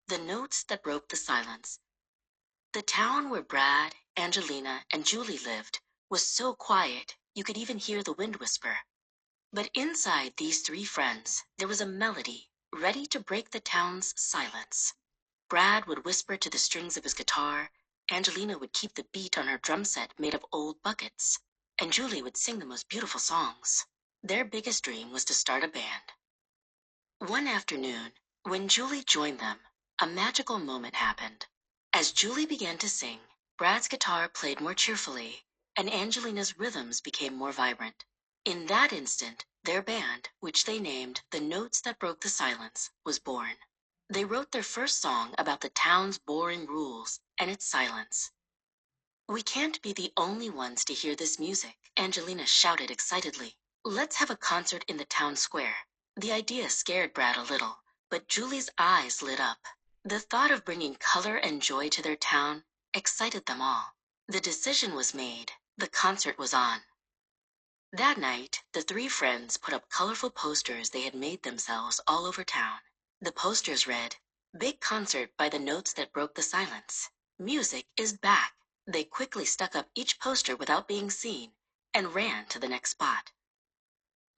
The Notes That Broke the Silence. The town where Brad, Angelina, and Julie lived was so quiet you could even hear the wind whisper. But inside these three friends, there was a melody ready to break the town's silence. Brad would whisper to the strings of his guitar, Angelina would keep the beat on her drum set made of old buckets, and Julie would sing the most beautiful songs. Their biggest dream was to start a band. One afternoon, when Julie joined them, a magical moment happened. As Julie began to sing, Brad's guitar played more cheerfully, and Angelina's rhythms became more vibrant. In that instant, their band, which they named The Notes That Broke the Silence, was born. They wrote their first song about the town's boring rules and its silence. "We can't be the only ones to hear this music," Angelina shouted excitedly. "Let's have a concert in the town square." The idea scared Brad a little, but Julie's eyes lit up. The thought of bringing color and joy to their town excited them all. The decision was made. The concert was on. That night, the three friends put up colorful posters they had made themselves all over town. The posters read, "Big concert by the Notes That Broke the Silence. Music is back." They quickly stuck up each poster without being seen and ran to the next spot.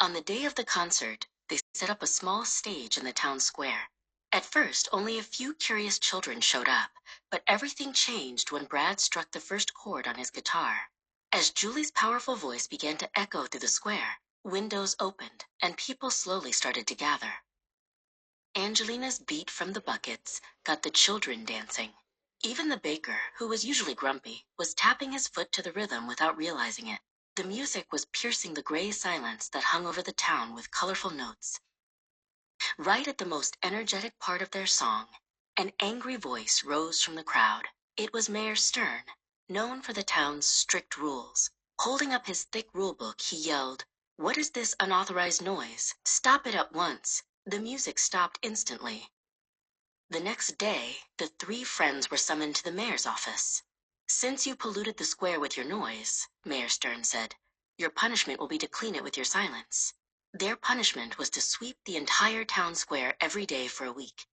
On the day of the concert, they set up a small stage in the town square. At first, only a few curious children showed up, but everything changed when Brad struck the first chord on his guitar. As Julie's powerful voice began to echo through the square, windows opened and people slowly started to gather. Angelina's beat from the buckets got the children dancing. Even the baker, who was usually grumpy, was tapping his foot to the rhythm without realizing it. The music was piercing the gray silence that hung over the town with colorful notes. Right at the most energetic part of their song, an angry voice rose from the crowd. It was Mayor Stern, known for the town's strict rules. Holding up his thick rulebook, he yelled, "What is this unauthorized noise? Stop it at once." The music stopped instantly. The next day, the three friends were summoned to the mayor's office. "Since you polluted the square with your noise," Mayor Stern said, "your punishment will be to clean it with your silence." Their punishment was to sweep the entire town square every day for a week.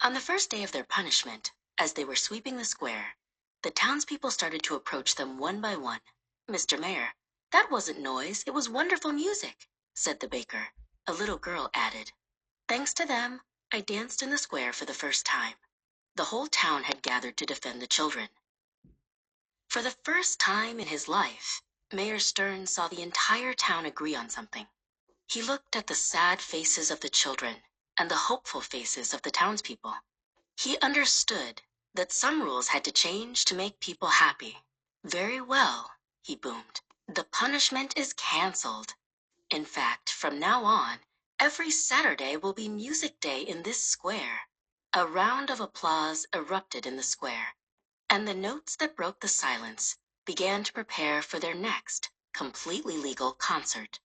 On the first day of their punishment, as they were sweeping the square, the townspeople started to approach them one by one. "Mr. Mayor, that wasn't noise, it was wonderful music," said the baker. A little girl added, "Thanks to them, I danced in the square for the first time." The whole town had gathered to defend the children. For the first time in his life, Mayor Stern saw the entire town agree on something. He looked at the sad faces of the children and the hopeful faces of the townspeople. He understood that some rules had to change to make people happy. "Very well," he boomed. "The punishment is canceled. In fact, from now on, every Saturday will be music day in this square." A round of applause erupted in the square, and the Notes That Broke the Silence began to prepare for their next, completely legal concert.